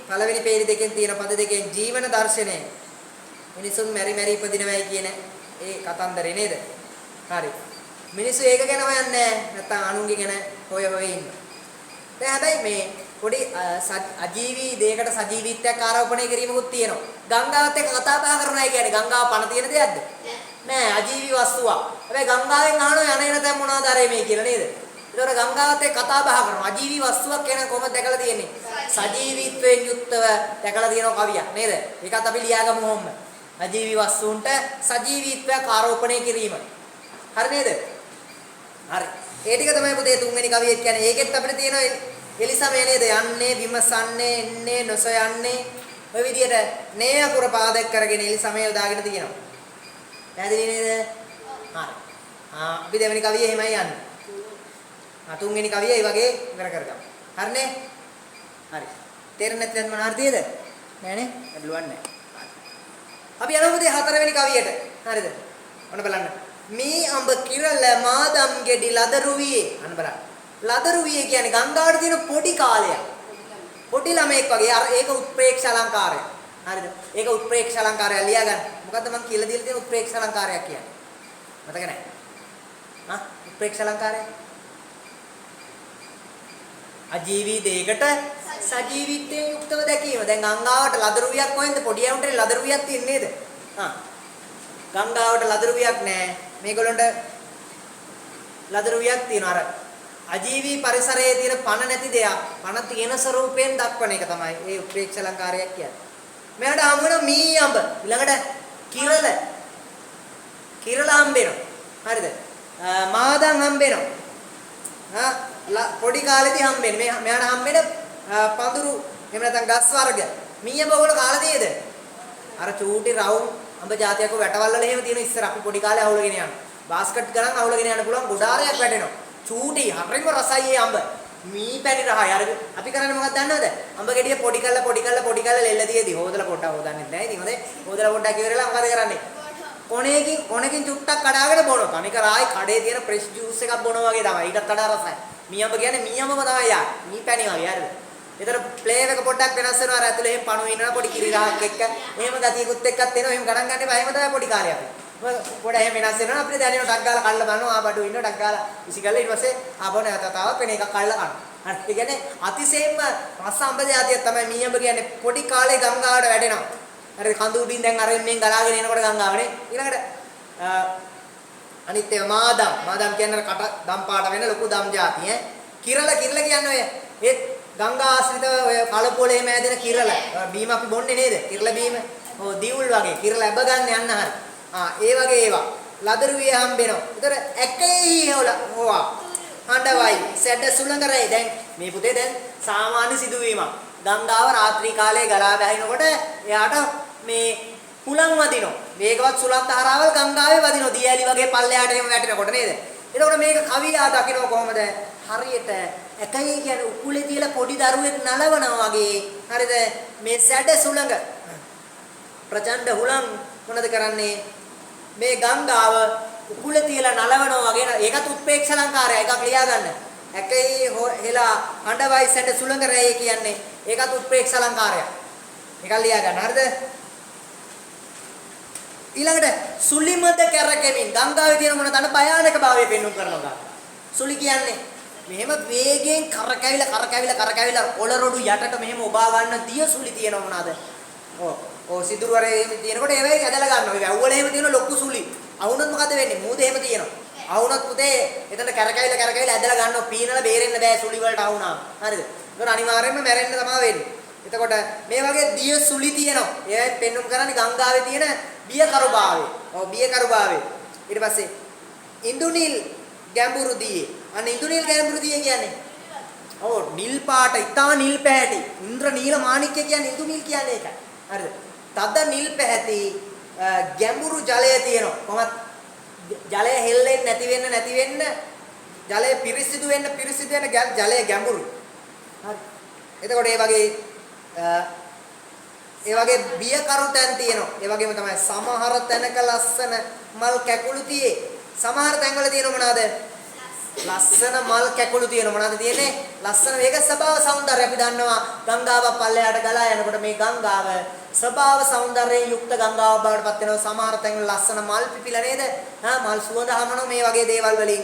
පළවෙනි පේරි දෙකෙන් තියෙන පද දෙකෙන් ජීවන දර්ශනය. මිනිසුන් මෙරි මෙරි ඉපදිනවයි කියන ඒ කතන්දරේ නේද? හරි. මිනිස්සු ඒක ගැන හොයන්නේ නැත්තම් අනුන්ගේ ගැන හොය ඉන්නවා. දැන් හැබැයි මේ පොඩි අජීවී දෙයකට සජීවීත්වයක් ආරෝපණය කිරීමකුත් තියෙනවා. ගංගාවත් එක්ක කතා බහ කරනවා කියන්නේ ගංගාව පණ තියෙන දෙයක්ද? නෑ අජීවී වස්තුවක්. හැබැයි ගංගාවෙන් අහනවා යන එන තැන් මොනවද අර මේ කියලා නේද? ඒතකොට ගංගාවත් එක්ක කතා බහ කරනවා. අජීවී වස්තුවක් කියන කොහොමද දැකලා තියෙන්නේ? සජීවීත්වයෙන් යුක්තව දැකලා තියෙන කවියක් නේද? ඒකත් අපි ලියාගමු මොහොම. අජීවී වස්තුන්ට සජීවීත්වයක් ආරෝපණය කිරීම. හරි නේද? හරි. ඒ ටික තමයි පුතේ තුන්වෙනි කවියේ කියන්නේ. ඒකෙත් අපිට තියෙන එලිසමය නේද? යන්නේ, විමසන්නේ, එන්නේ, නොසොයන්නේ. ඔය විදිහට නේ අකුර පාදක කරගෙන එලිසමය යොදාගෙන තියෙනවා. පැහැදිලි නේද? හරි. අපි දෙවෙනි කවියේ එහෙමයි යන්නේ. තුන්වෙනි කවිය ඒ වගේ ඉවර කරගමු. හරිනේ? හරි. තේරෙන්නේ නැත්නම් මොනවාද තියෙද? නෑනේ. අඩලුවක් නෑ. අපි යනවා පුතේ හතරවෙනි කවියට. හරිද? ඔන්න බලන්න. මේ අඹ කිරල මාදම් ගෙඩි ලදරුවියේ. අන්න බලන්න. ලදරුවියේ කියන්නේ ගංගාවට තියෙන පොඩි කාලයක්. පොඩි ළමෙක් වගේ. අර ඒක උත්ප්‍රේක්ෂ අලංකාරය. හරිද? ඒක උත්ප්‍රේක්ෂ අලංකාරය ලියා ගන්න. මොකද්ද මම කියලා දීලා තියෙන උත්ප්‍රේක්ෂ අලංකාරයක් කියන්නේ? මතක නැහැ. උත්ප්‍රේක්ෂ අලංකාරය අජීවී දෙයකට සජීවීත්වයෙන් යුක්තව දැකීම. දැන් ගංගාවට ලදරුවියක් කොහෙන්ද? පොඩි යවුන්ට ලදරුවියක් තියෙන්නේ නේද? ගංගාවට ලදරුවියක් නැහැ. මේගොල්ලන්ට ලදරුවියක් තියෙනවා. අර අජීවී පරිසරයේ තියෙන පණ නැති දෙයක් පණ තියෙන ස්වරූපයෙන් දක්වන එක තමයි ඒ උත්ප්‍රේක්ෂ අලංකාරයක් කියන්නේ. මෙයාට හම් වෙන මී අඹ ඊළඟට කිරල හම්බ වෙනවා. හරිද? මාදම් හම්බ වෙනවා. පොඩි කාලෙදී හම්බ වෙන්නේ. මෙයාට හම්බ වෙන පඳුරු එහෙම නැත්නම් ගස් වර්ග. මී අඹ ඔයගොල්ලෝ කාලා තියෙද? අර චූටි රවුම් අඹ జాතියක වැටවල් වල එහෙම තියෙන ඉස්සර අපි පොඩි කාලේ අහුලගෙන යනවා. බාස්කට් ගණන් අහුලගෙන යන්න පුළුවන් ගොඩාරයක් වැටෙනවා. චූටි හරිම රසයි අඹ. මී පැණි රහයි. අර අපි කරන්නේ මොකක්ද දන්නවද? අඹ ගෙඩිය පොඩි කරලා ලෙල්ල දියේදී හොදලා පොඩ්ඩක් හොදන්නේ නැහැ. ඉතින් හොඳේ. හොදලා පොඩ්ඩක් ඉවරලා මොකද කරන්නේ? කොණකින් චුට්ටක් කඩාගෙන බොනවා. තනිකර ආයි කඩේ තියෙන ෆ්‍රෙෂ් ජූස් එකක් බොනවා වගේ තමයි. ඊටත් වඩා රසයි. මී අඹ කියන්නේ මී අඹම තමයි යා. මී පැණි වගේ හරිද? ඒතර ෆ්ලේවර් එක පොඩ්ඩක් වෙනස් වෙනවා. අර ඇතුලේ එහෙම පණුව ඉන්නවා පොඩි කිරි රහක් එක්ක. එහෙම ගතියකුත් එක්කත් එනවා. එහෙම ගණන් ගන්න එපා. එහෙම තමයි පොඩි කාලේ අපි. පොඩ එහෙම වෙනස් වෙනවා. අපිට දැනෙනවා ටක් ගාලා කල්ල බලනවා. ආ බඩු ඉන්නවා ටක් ගාලා විසිකල්ලා ඊට පස්සේ ආපහු නැවත තවත් වෙන එකක් කල්ල කනවා. හරි. ඒ කියන්නේ අතිශයින්ම රස අඹ જાතියක් තමයි මී අඹ කියන්නේ. පොඩි කාලේ ගංගාවට වැටෙනවා. හරි කඳු උඩින් දැන් අර එන්නේ ගලාගෙන එනකොට ගංගාවනේ. ඊළඟට අනිත් ඒවා මාදම් කියන්නේ කට දම් පාට වෙන ලොකු දම් જાතිය ඈ. කිරල කියන්නේ ඔය ඒ ගංගා ආශ්‍රිත ඔය කලපොලේ මෑදෙන කිරල. බීම අපි බොන්නේ නේද? කිරල බීම. ඔව් දිවුල් වගේ කිරල ඇබ ගන්න යන්න හරි. ඒ වගේ ඒවා. ලදරුවිය හම්බෙනවා. ඒතර ඇකේ හොවා. හඬවයි සැඩ සුළඟරයි. දැන් මේ පුතේ දැන් සාමාන්‍ය සිදුවීමක්. ගංගාව රාත්‍රී කාලයේ ගලා බැහිනකොට එයාට මේ හුලං වදිනවා. වේගවත් සුළං ධාරාවල් ගංගාවේ වදිනවා. දියැලි වගේ පල්ලෙහාට එහෙම වැටෙනකොට නේද? එතකොට මේක කවියා දකින්න කොහොමද? හරියට එකයි කියන්නේ උකුලේ තියලා පොඩි දරුවෙක් නලවනවා වගේ. හරිද? මේ සැඩ සුළඟ ප්‍රචණ්ඩ හුලං මොනද කරන්නේ? මේ ගංගාව උකුලේ තියලා නලවනවා වගේ. ඒකත් උත්ප්‍රේක්ෂ අලංකාරය. එකක් ලියා ගන්න. එකයි හෙලා හඬවයි සැඩ සුළඟ රැයේ කියන්නේ ඒකත් උත්ප්‍රේක්ෂ අලංකාරයක්. එකක් ලියා ගන්න. හරිද? ඊළඟට සුලිමද කැරකෙමින් ගංගාවේ තියෙන මොන තන භයානක භාවය පෙන්වුම් කරනවා. සුලි කියන්නේ මෙහෙම වේගයෙන් කරකැවිලා ඔලරොඩු යටට මෙහෙම ඔබා ගන්න දිය සුලි තියෙනව මොනවාද? ඔව් සිදුරු වරේ එහෙම තියෙනකොට ඒවෙයි ඇදලා ගන්නවා. ඒ වැව්වල එහෙම තියෙන ලොකු සුලි. අවුනොත් මොකද වෙන්නේ? මූද එහෙම තියෙනවා. අවුනොත් පුතේ එතන කරකැවිලා ඇදලා ගන්නවා. පීනලා බේරෙන්න බෑ සුලි වලට අවුනාම. හරිද? ඒක අනිවාර්යයෙන්ම මැරෙන්න තමයි වෙන්නේ. එතකොට මේ වගේ දිය සුලි තියෙනවා. ඒවෙන් පෙන්වුම් කරන්නේ ගංගාවේ තියෙන බියකරුභාවය. ඔව් බියකරුභාවය. ඊට පස්සේ ඉන්දුනිල් ගැඹුරු දියේ. අන්න ඉන්දුනිල් ගැඹුරු දිය කියන්නේ. ඔව් නිල් පාට, ඉතා නිල් පැහැති. ඉන්ද්‍ර නීල මාණික්‍ය කියන්නේ ඉන්දුනිල් කියන්නේ ඒකයි. හරිද? තද නිල් පැහැති ගැඹුරු ජලය තියෙනවා. කොහොමද? ජලය හෙල්ලෙන්නේ නැති වෙන්න ජලය පිරිසිදු වෙන්න ජලය ගැඹුරුයි. හරි. එතකොට ඒ වගේ බියකරු තැන් තියෙනවා. ඒ වගේම තමයි සමහර තැනක ලස්සන මල් කැකුළු තියේ. සමහර තැන්වල තියෙන මොනවාද? ලස්සන මල් කැකුළු තියෙන මොනවාද තියෙන්නේ? ලස්සන මේක ස්වභාව සෞන්දර්යය අපි දන්නවා. ගංගාව පල්ලෙහාට ගලා යනකොට මේ ගංගාව ස්වභාව සෞන්දර්යයෙන් යුක්ත ගංගාවක් බවට පත් වෙනවා. සමහර තැන්වල ලස්සන මල් පිපිලා නේද? මල් සුවඳ හමනවා මේ වගේ දේවල් වලින්.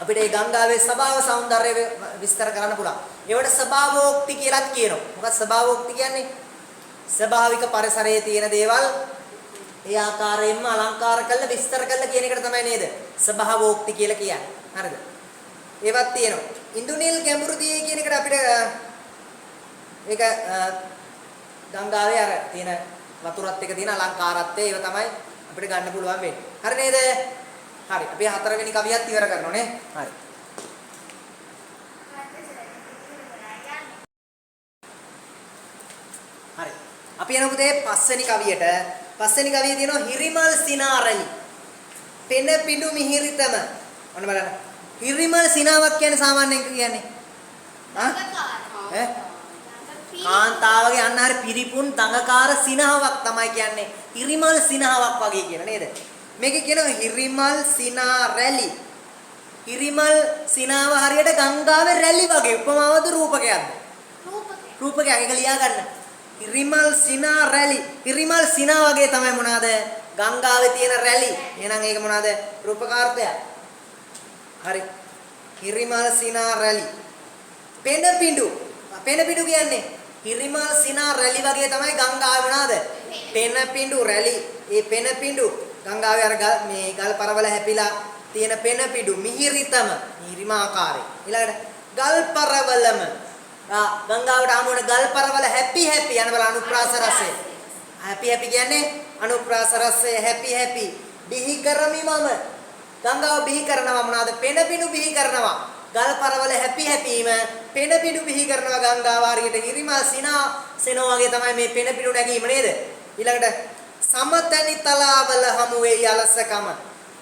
අපිට මේ ගංගාවේ ස්වභාව සෞන්දර්යය විස්තර කරන්න පුළුවන්. ඒවට ස්වභාවෝක්ති කියලාත් කියනවා. මොකක්ද ස්වභාවෝක්ති කියන්නේ? ස්වභාවික පරිසරයේ තියෙන දේවල් ඒ ආකාරයෙන්ම අලංකාර කළ විස්තර කළ කියන එකට තමයි නේද? ස්වභාවෝක්ති කියලා කියන්නේ. හරිද? ඒවත් තියෙනවා. ඉන්දුනිල් ගැඹුරු දියේ කියන එකට අපිට ඒක ගංගාවේ අර තියෙන වතුරත් එක තියෙන අලංකාරත්වය ඒව තමයි අපිට ගන්න පුළුවන් වෙන්නේ. හරි නේද? හරි. අපි හතරවෙනි කවියත් ඉවර කරනවා නේ. හරි. හරි. අපි යන පුතේ පස්වෙනි කවියට. පස්වෙනි කවියේ තියෙනවා හිරිමල් සිනාරලි. පෙන පිඬු මිහිරිතම. ඔන්න බලන්න. හිරිමල් සිනාවක් කියන්නේ සාමාන්‍යයෙන් කියන්නේ. කාන්තාවගේ අන්න හරි පිරිපුන් තඟකාර සිනහාවක් තමයි කියන්නේ. හිරිමල් සිනහාවක් වගේ කියන නේද? මේක කියනවා හිරිමල් සිනා රැලි. හිරිමල් සිනාව හරියට ගංගාවේ රැලි වගේ උපමාවද රූපකයක්ද? රූපකයක්. ඒක ලියා ගන්න. හිරිමල් සිනා රැලි. හිරිමල් සිනා වගේ තමයි මොනවාද? ගංගාවේ තියෙන රැලි. එහෙනම් ඒක මොනවාද? රූපකාර්ථය. හරි. හිරිමල් සිනා රැලි. පෙන පිඬු. පෙන පිඬු කියන්නේ හිරිමල් සිනා රැලි වගේ තමයි ගංගාවේ මොනවාද? පෙන පිඬු රැලි. ඒ පෙන පිඬු ගංගාවේ අර මේ ගල් පරවල හැපිලා තියෙන පෙන පිඬු මිහිරිතම හිරිමාකාරය. ඊළඟට ගල් පරවලම ගංගාවට ආම වුණ ගල් පරවල හැපි හැපි යන බල අනුප්‍රාස රසය. හැපි හැපි කියන්නේ අනුප්‍රාස රසය හැපි හැපි. බිහි කරමි මම. ගංගාව බිහි කරනවා මොනවාද? පෙන පිඬු බිහි කරනවා. ගල් පරවල හැපි හැපීම පෙන පිඬු බිහි කරනවා ගංගාව හරියට හිරිමල් සිනා සෙනෝ වගේ තමයි මේ පෙන පිඬු නැගීම නේද? ඊළඟට සමතනි තලාවල හමු වෙයි අලසකම.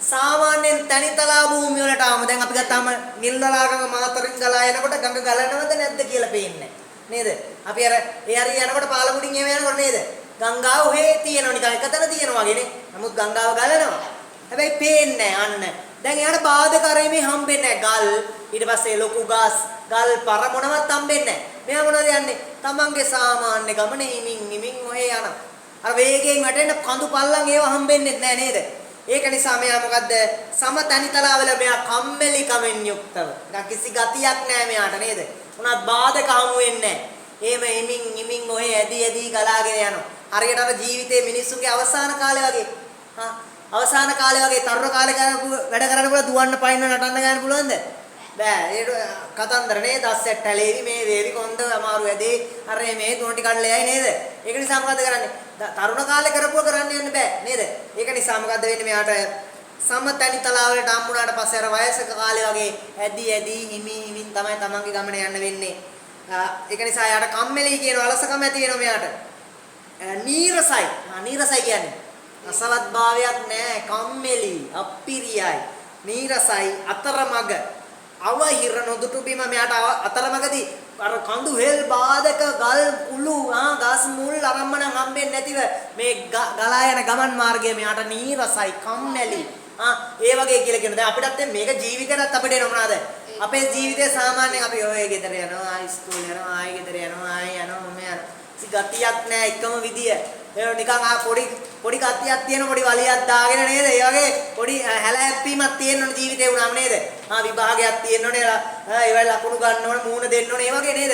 සාමාන්‍යයෙන් තනිතලා භූමිය වලට ආම දැන් අපි ගත්තාම නිල්දලාගම මාතරින් ගලා යනකොට ගඟ ගලනවද නැද්ද කියලා පේන්නේ නේද? අපි අර ඒ හරිය යනකොට පාලමුඩින් එහෙම යනකොට නේද? ගංගාව ඔහේ තියෙනවා නිකන් එකතන තියෙනවා වගේනේ. නමුත් ගංගාව ගලනවා. හැබැයි පේන්නේ අන්න. දැන් එයාට බාධක අරීමේ හම්බෙන්නේ ගල්. ඊට පස්සේ ලොකු ගස්, ගල් පර මොනවත් හම්බෙන්නේ නැහැ. මෙයා මොනවද යන්නේ? තමන්ගේ සාමාන්‍ය ගමනේ හිමින් ඔහේ යනවා. අර වේගයෙන් වැටෙන කඳු පල්ලම් ඒව හම්බෙන්නේ නැහැ නේද? ඒක නිසා මෙයා මොකද්ද? සමතනිතලාවල මෙයා කම්මැලි කමෙන් යුක්තව. දැන් කිසි ගතියක් නැහැ මෙයාට නේද? මොනවත් බාධක හමු වෙන්නේ නැහැ. එහෙම හිමින් ඔහේ ඇදී ගලාගෙන යනවා. හරියට අර ජීවිතේ මිනිස්සුන්ගේ අවසාන කාලේ වගේ. අවසාන කාලේ වගේ තරුණ කාලේ වැඩ කරන්න පුළුවන් දුවන්න පයින්න නටන්න ගන්න පුළුවන්ද? බෑ. ඒක කතන්දර නේ. දස්සෙට් හැලේවි මේ වේවි කොන්ද අමාරු ඇදී අර මේ තුන ටික කඩලෙයි නේද? ඒක නිසා මොකද කරන්නේ? තරුණ කාලේ කරපුවා කරන්න යන්න බෑ නේද? ඒක නිසා මොකද වෙන්නේ මෙයාට සමතනිතලාවලට හම්බුනාට පස්සේ අර වයසක කාලේ වගේ ඇදී හිමින් තමයි තමන්ගේ ගමන යන්න වෙන්නේ. ඒක නිසා යාට කම්මැලි කියන අලසකම ඇති වෙනවා මෙයාට. නීරසයි. නීරසයි කියන්නේ අසවත් භාවයක් නැහැ. කම්මැලි, අප්පිරියයි, නීරසයි, අතරමඟ, අවහිර නොදුටු බිම මෙයාට අතරමඟදී අර කඳු හෙල් බාධක ගල් කුළු ගස් මුල් අරම්මන හම්බෙන්නේ නැතිව මේ ගලා යන ගමන් මාර්ගය මෙයාට නීරසයි, කම්මැලි. ඒ වගේ කියලා කියන. දැන් අපිටත් මේක ජීවිතේටත් අපිට එන මොනවාද? අපේ ජීවිතේ සාමාන්‍යයෙන් අපි ඔය ගෙදර යනවා, ඉස්කෝලේ යනවා, ආයෙ ගෙදර යනවා, ආයෙ යනවා, මම යනවා. ගතියක් නැහැ එකම විදිය. ඒ නිකන් පොඩි ගතියක් තියෙන පොඩි වලියක් දාගෙන නේද? ඒ වගේ පොඩි හැලහැප්පීමක් තියෙන්න ඕන ජීවිතේ වුණාම නේද? විභාගයක් තියෙන්න ඕනේ. ඒවයි ලකුණු ගන්න ඕනේ, මූණ දෙන්න ඕනේ. ඒ වගේ නේද?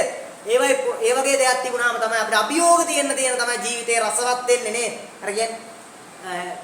ඒ වගේ දෙයක් තිබුණාම තමයි අපිට අභියෝග තියෙන තමයි ජීවිතේ රසවත් වෙන්නේ නේද? අර කියන්නේ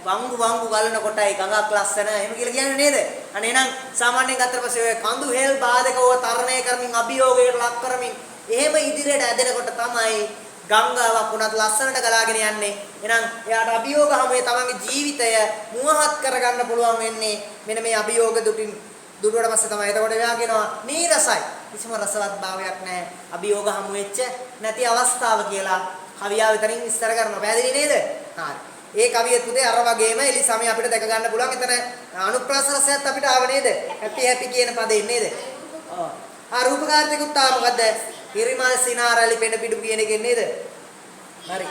වංගු ගලන කොටයි ගඟක් ලස්සන එහෙම කියලා කියන්නේ නේද? අනේ එහෙනම් සාමාන්‍යයෙන් ගත්තට පස්සේ ඔය කඳු හෙල් බාධකව තරණය කරමින් අභියෝගයට ලක් කරමින් එහෙම ඉදිරියට ඇදෙනකොට තමයි ගංගාවක් උනත් ලස්සනට ගලාගෙන යන්නේ. එහෙනම් එයාට අභියෝග හැමේ තමන්ගේ ජීවිතය මුවහත් කරගන්න පුළුවන් වෙන්නේ මෙන්න මේ අභියෝග දුටුවට පස්සේ තමයි. එතකොට එයා කියනවා නීරසයි. කිසිම රසවත් භාවයක් නැහැ. අභියෝග හමු වෙච්ච නැති අවස්ථාව කියලා කවියා විතරින් විස්තර කරනවා. පැහැදිලි නේද? හරි. ඒ කවියේ පුතේ අර වගේම එලි සමය අපිට දැක ගන්න පුළුවන්. එතන අනුප්‍රාස රසයත් අපිට ආව නේද? හැපි කියන පදේ නේද? ඔව්. රූපකාර්තිකුත් ආව මොකද්ද? හිරිමල් සිනාරැලි පෙන පිටු කියන එකේ නේද? හරි.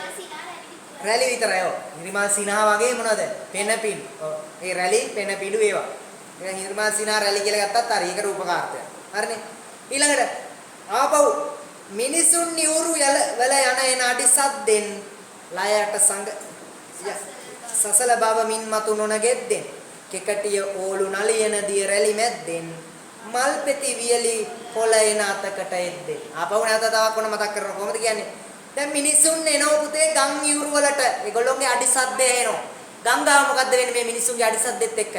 රැලි විතරයි ඔව්. හිරිමල් සිනා වගේ මොනවද? පෙන පිටු. ඔව්. ඒ රැලි පෙන පිටු ඒවා. ඒක හිරිමල් සිනාරැලි කියලා ගත්තත් හරි. ඒක රූපකාර්තය. හරිනේ. ඊළඟට ආපහු මිනිසුන් නිවුරු වල යන එන අඩි සද්දෙන් ලයට සංග සසල බව මින් මතු නොනගෙද්දෙන් කෙකටිය ඕලු නලියන දිය රැලි මැද්දෙන් මල් පෙති වියලි කොළේන අතකට එද්දේ. ආපහු නැවත තවක් වුණ මතක් කරනවා කොහොමද කියන්නේ? දැන් මිනිසුන් එනෝ පුතේ ගම් ඉවුරු වලට ඒගොල්ලෝගේ අඩි සද්දය එනවා. ගංගාව මොකද්ද වෙන්නේ මේ මිනිස්සුන්ගේ අඩිසද්දෙත් එක්ක?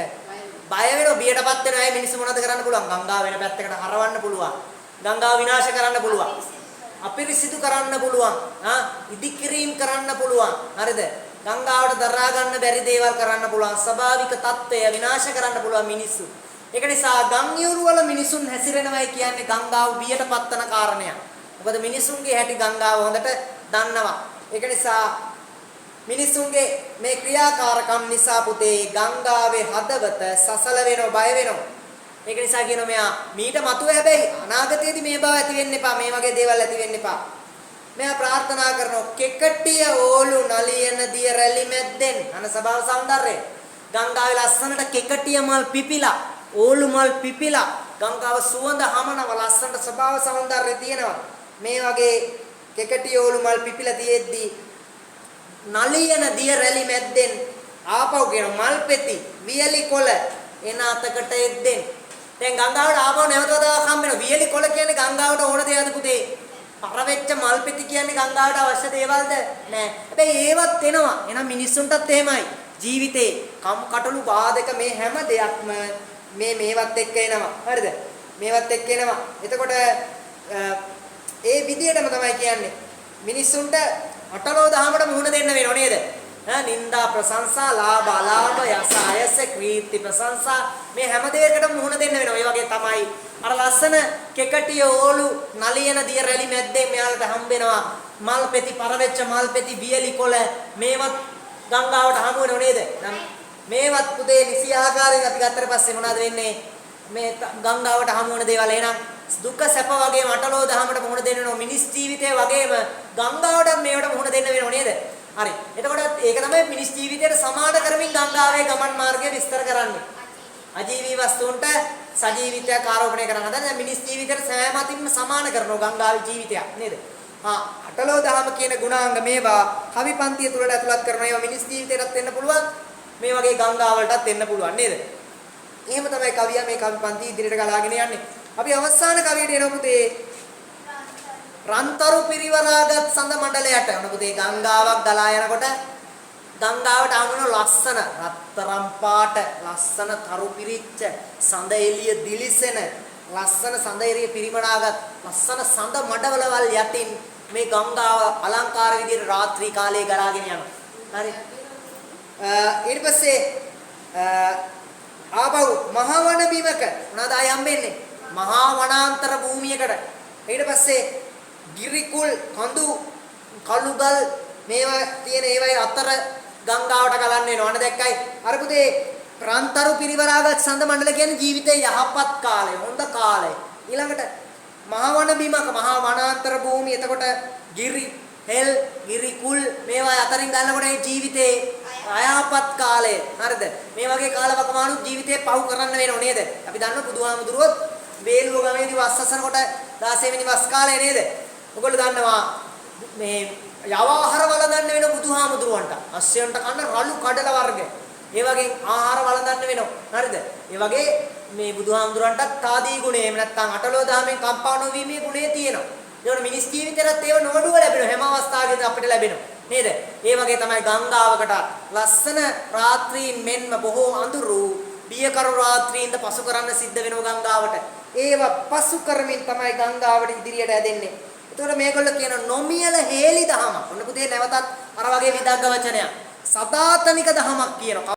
බය වෙනවා, බියටපත් වෙනවා. ඒ මිනිස්සු මොනවද කරන්න පුළුවන්? ගංගාව වෙන පැත්තකට හරවන්න පුළුවන්. ගංගාව විනාශ කරන්න පුළුවන්. අපිරිසිදු කරන්න පුළුවන්. ඉදිකිරීම කරන්න පුළුවන්. හරිද? ගංගාවට දරා ගන්න බැරි දේවල් කරන්න පුළුවන්. ස්වභාවික తত্ত্বය විනාශ කරන්න පුළුවන් මිනිස්සු. ඒක නිසා ගම් යූරු වල මිනිසුන් හැසිරෙනවයි කියන්නේ ගංගාව බියටපත් වෙන කාරණයක්. මොකද මිනිසුන්ගේ හැටි ගංගාව හොඳට දන්නවා. ඒක නිසා මිනිසුන්ගේ මේ ක්‍රියාකාරකම් නිසා පුතේ ගංගාවේ හදවත සසල වෙනව, බය වෙනව. ඒක නිසා කියනවා මෙයා මීට මතුව හැබැයි අනාගතයේදී මේ බව ඇති වෙන්න එපා, මේ වගේ දේවල් ඇති වෙන්න එපා. මෙයා ප්‍රාර්ථනා කරනවා කෙකටිය ඕලු නලියන දිය රැලි මැද්දෙන් අන ස්වභාව సౌందර්යය. ගංගාවේ ලස්සනට කෙකටිය මල් පිපිලා, ඕලු මල් පිපිලා, ගංගාව සුවඳ හමනව ලස්සනට ස්වභාව సౌందර්යය තියෙනවා. මේ වගේ කෙකටිය ඕලු මල් පිපිලා තියෙද්දී නලියන දිය රැලි මැද්දෙන් ආපහු කියන මල් පෙති වියලි කොළ එන අතකට එද්දෙන් දැන් ගංගාවට ආපහු නැවතවතාවක් හම්බ වෙනවා. වියලි කොළ කියන්නේ ගංගාවට ඕන දෙයක්ද පුතේ? පරවෙච්ච මල් පෙති කියන්නේ ගංගාවට අවශ්‍ය දේවල්ද? නෑ. හැබැයි ඒවත් එනවා. එහෙනම් මිනිස්සුන්ටත් එහෙමයි. ජීවිතේ කටළු බාධක මේ හැම දෙයක්ම මේවත් එක්ක එනවා. හරිද? මේවත් එක්ක එනවා. එතකොට ඒ විදියටම තමයි කියන්නේ මිනිස්සුන්ට අටලෝ දහමට මුහුණ දෙන්න වෙනව නේද? නින්දා ප්‍රශංසා ලාභ අලාභ යස අයස කීර්ති ප්‍රශංසා මේ හැම දෙයකටම මුහුණ දෙන්න වෙනවා. ඒ වගේ තමයි අර ලස්සන කෙකටිය ඕලු නලියන දිය රැලි මැද්දේ මෙයාලට හම්බ වෙනවා මල් පෙති, පරවෙච්ච මල් පෙති, වියලි කොළ මේවත් ගංගාවට හමු වෙනව නේද? මේවත් පුතේ නිසි ආකාරයෙන් අපි ගත්තට පස්සේ මොනවද වෙන්නේ? මේ ගංගාවට හමු වෙන දේවල් එහෙනම් දුක සැප වගේම අටලෝ දහමට මුහුණ දෙන්න වෙනවා. මිනිස් ජීවිතය වගේම ගංගාවට මේවට මුහුණ දෙන්න වෙනව නේද? හරි. එතකොට ඒක තමයි මිනිස් ජීවිතයට සමාන කරමින් ගංගාවේ ගමන් මාර්ගය විස්තර කරන්නේ. අජීවී වස්තුන්ට සජීවිතයක් ආරෝපණය කරන හදන මිනිස් ජීවිතයට සෑම අතින්ම සමාන කරනවා ගංගාවේ ජීවිතයක් නේද? අටලෝ දහම කියන ගුණාංග මේවා කවි පන්තිය තුලට ඇතුළත් කරනවා. ඒවා මිනිස් ජීවිතයටත් එන්න පුළුවන්. මේ වගේ ගංගාවලටත් එන්න පුළුවන් නේද? එහෙම තමයි කවියා මේ කවි පන්ති ඉදිරියට ගලාගෙන යන්නේ. අපි අවසාන කවියට එනවා පුතේ. රන්තරු පිරිවරාගත් සඳ මණ්ඩලයට. ඔන්න පුතේ ගංගාවක් ගලා යනකොට ගංගාවට ආමුන ලස්සන රත්තරන් පාට ලස්සන තරු පිරිච්ච සඳ එළිය දිලිසෙන ලස්සන සඳ එළිය පිරිමනාගත් ලස්සන සඳ මඩවලවල් යටින් මේ ගංගාව අලංකාර විදිහට රාත්‍රී කාලයේ ගලාගෙන යනවා. හරි. ඊට පස්සේ ආපහු මහා වන බිමක මොනවාද ආය හම්බෙන්නේ? මහා වනාන්තර භූමියකට. ඊට පස්සේ ගිරිකුල් කඳු කළුගල් මේවා තියෙන ඒවයි අතර ගංගාවට ගලන්න වෙනවා. අන්න දැක්කයි. අර පුතේ ප්‍රාන්තරු පිරිවරාගත් සඳ මණ්ඩල කියන්නේ ජීවිතේ යහපත් කාලය, හොඳ කාලය. ඊළඟට මහා වන බිමක මහා වනාන්තර භූමිය. එතකොට ගිරි හෙල් ගිරිකුල් මේවා අතරින් ගන්නකොට මේ ජීවිතේ අයහපත් කාලය. හරිද? මේ වගේ කාලවකමානුත් ජීවිතේ පව් කරන්න වෙනව නේද? අපි දන්නවා බුදුහාමුදුරුවෝ වේලුව ගමේදී වස් අසනකොට 16 වෙනි වස් කාලය නේද? ඔයගොල්ලෝ දන්නවා මේ යවාහාර වළඳන්න වෙන බුදුහාමුදුරුවන්ට. අස්සයන්ට කන්න රළු කඩල වර්ග. ඒ වගේ ආහාර වළඳන්න වෙනවා. හරිද? ඒ වගේ මේ බුදුහාමුදුරන්ටත් තාදී ගුණය එහෙම නැත්නම් අටලෝ දහමෙන් කම්පා නොවීමේ ගුණය තියෙනවා. ඒවන මිනිස් ජීවිතේට ඒව නොවඩුව ලැබෙනවා. හැම අවස්ථාවකදී අපිට ලැබෙනවා. නේද? ඒ වගේ තමයි ගංගාවකට ලස්සන රාත්‍රීන් මෙන්ම බොහෝ අඳුරු බියකරු රාත්‍රීන්ද පසු කරන්න සිද්ධ වෙනවා ගංගාවට. ඒව පසු කරමින් තමයි ගංගාවට ඉදිරියට ඇදෙන්නේ. එතකොට මේගොල්ලෝ කියන නොමියල හේලි දහමක්. ඔන්න පුතේ නැවතත් අර වගේ විදග්ග වචනයක්. සදාතනික දහමක් කියනවා.